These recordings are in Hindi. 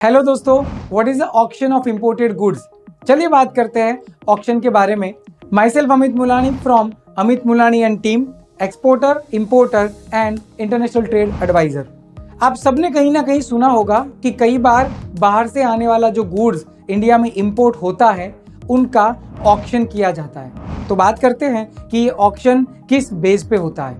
हेलो दोस्तों, what is the auction of imported goods. चलिए बात करते हैं ऑक्शन के बारे में। Myself Amit Mulani from Amit Mulani and team, exporter, importer and international trade advisor. आप सबने कहीं ना कहीं सुना होगा कि कई बार बाहर से आने वाला जो गुड्स इंडिया में इंपोर्ट होता है उनका ऑक्शन किया जाता है। तो बात करते हैं कि ये ऑक्शन किस बेस पे होता है।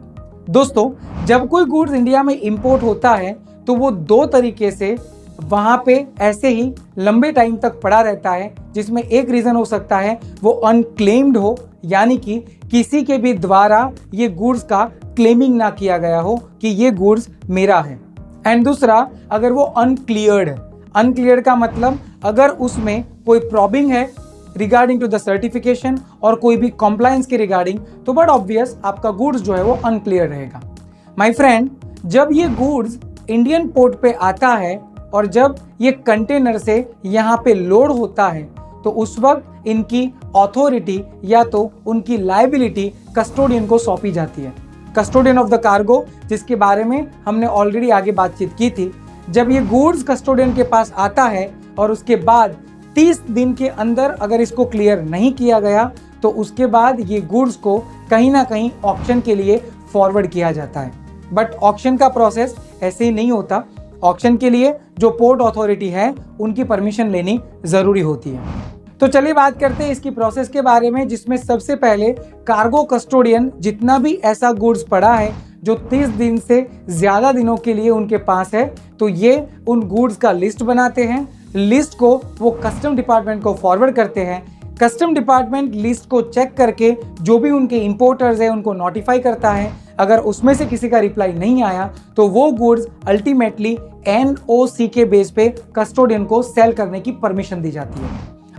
दोस्तों, जब कोई गुड्स इंडिया में इंपोर्ट होता है तो वो दो तरीके से वहां पे ऐसे ही लंबे टाइम तक पड़ा रहता है, जिसमें एक रीजन हो सकता है वो अनक्लेम्ड हो, यानी कि किसी के भी द्वारा ये गुड्स का क्लेमिंग ना किया गया हो कि ये गुड्स मेरा है। एंड दूसरा, अगर वो अनक्लियर्ड है। अनक्लियर्ड का मतलब अगर उसमें कोई प्रॉबिंग है रिगार्डिंग टू द सर्टिफिकेशन और कोई भी कॉम्प्लायंस के रिगार्डिंग, तो बट ऑब्वियस आपका गुड्स जो है वो अनक्लियर रहेगा। माय फ्रेंड, जब ये गुड्स इंडियन पोर्ट पे आता है और जब ये कंटेनर से यहाँ पे लोड होता है तो उस वक्त इनकी अथॉरिटी या तो उनकी लायबिलिटी कस्टोडियन को सौंपी जाती है। कस्टोडियन ऑफ द कार्गो, जिसके बारे में हमने ऑलरेडी आगे बातचीत की थी। जब ये गुड्स कस्टोडियन के पास आता है और उसके बाद 30 दिन के अंदर अगर इसको क्लियर नहीं किया गया तो उसके बाद ये गुड्स को कहीं ना कहीं ऑक्शन के लिए फॉरवर्ड किया जाता है। बट ऑक्शन का प्रोसेस ऐसे ही नहीं होता। ऑक्शन के लिए जो पोर्ट अथॉरिटी है उनकी परमिशन लेनी ज़रूरी होती है। तो चलिए बात करते हैं इसकी प्रोसेस के बारे में, जिसमें सबसे पहले कार्गो कस्टोडियन जितना भी ऐसा गुड्स पड़ा है जो 30 दिन से ज़्यादा दिनों के लिए उनके पास है, तो ये उन गुड्स का लिस्ट बनाते हैं। लिस्ट को वो कस्टम डिपार्टमेंट को फॉरवर्ड करते हैं। कस्टम डिपार्टमेंट लिस्ट को चेक करके जो भी उनके इंपोर्टर्स हैं उनको नोटिफाई करता है। अगर उसमें से किसी का रिप्लाई नहीं आया तो वो गुड्स अल्टीमेटली NOC के बेस पे कस्टोडियन को सेल करने की परमिशन दी जाती है।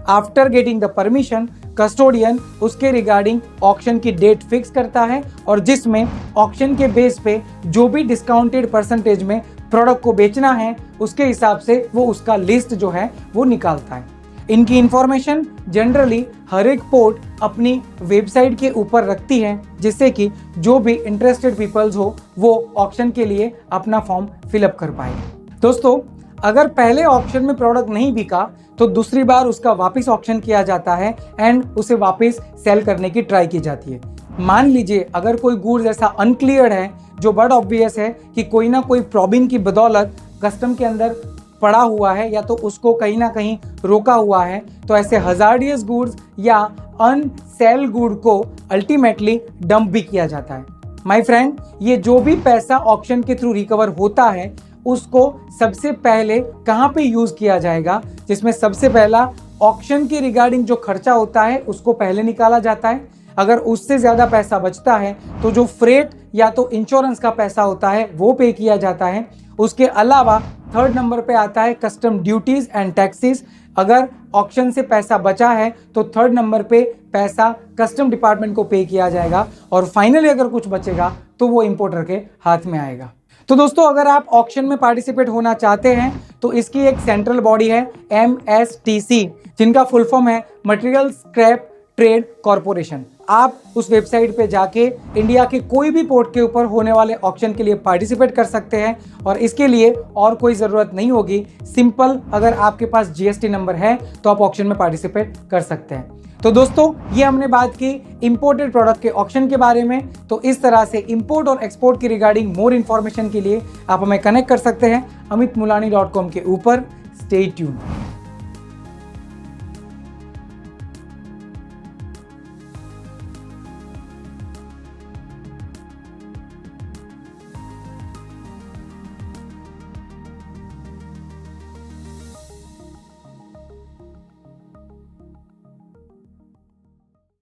After getting the permission, custodian उसके रिगार्डिंग ऑक्शन की डेट फिक्स करता है और जिसमें ऑक्शन के बेस पे जो भी डिस्काउंटेड परसेंटेज में प्रोडक्ट को बेचना है उसके हिसाब से वो उसका लिस्ट जो है वो निकालता है। इनकी इंफॉर्मेशन जनरली हर एक पोर्ट अपनी वेबसाइट के ऊपर रखती है, जिससे कि जो भी इंटरेस्टेड पीपल्स हो वो ऑक्शन के लिए अपना फॉर्म फिलअप कर पाए। दोस्तों, अगर पहले ऑक्शन में प्रोडक्ट नहीं बिका तो दूसरी बार उसका वापस ऑक्शन किया जाता है एंड उसे वापस सेल करने की ट्राई की जाती है। मान लीजिए अगर कोई गुड्स ऐसा अनक्लियर्ड है जो बड़ा ऑब्वियस है कि कोई ना कोई प्रॉब्लम की बदौलत कस्टम के अंदर पड़ा हुआ है या तो उसको कहीं ना कहीं रोका हुआ है, तो ऐसे हजार्डियस गुड्स या अनसेल गुड को अल्टीमेटली डंप भी किया जाता है। माय फ्रेंड, ये जो भी पैसा ऑक्शन के थ्रू रिकवर होता है उसको सबसे पहले कहाँ पे यूज किया जाएगा, जिसमें सबसे पहला ऑक्शन के रिगार्डिंग जो खर्चा होता है उसको पहले निकाला जाता है। अगर उससे ज़्यादा पैसा बचता है तो जो फ्रेट या तो इंश्योरेंस का पैसा होता है वो पे किया जाता है। उसके अलावा थर्ड नंबर पे आता है कस्टम ड्यूटीज एंड टैक्सेस। अगर ऑक्शन से पैसा बचा है तो थर्ड नंबर पे पैसा कस्टम डिपार्टमेंट को पे किया जाएगा और फाइनली अगर कुछ बचेगा तो वो इंपोर्टर के हाथ में आएगा। तो दोस्तों, अगर आप ऑक्शन में पार्टिसिपेट होना चाहते हैं तो इसकी एक सेंट्रल बॉडी है MSTC, जिनका फुल फॉर्म है मटेरियल स्क्रैप ट्रेड कॉर्पोरेशन। आप उस वेबसाइट पे जाके इंडिया के कोई भी पोर्ट के ऊपर होने वाले ऑक्शन के लिए पार्टिसिपेट कर सकते हैं और इसके लिए और कोई ज़रूरत नहीं होगी। सिंपल, अगर आपके पास GST नंबर है तो आप ऑक्शन में पार्टिसिपेट कर सकते हैं। तो दोस्तों, ये हमने बात की इंपोर्टेड प्रोडक्ट के ऑक्शन के बारे में। तो इस तरह से इंपोर्ट और एक्सपोर्ट की रिगार्डिंग मोर इन्फॉर्मेशन के लिए आप हमें कनेक्ट कर सकते हैं amitmulani.com के ऊपर। Stay tuned.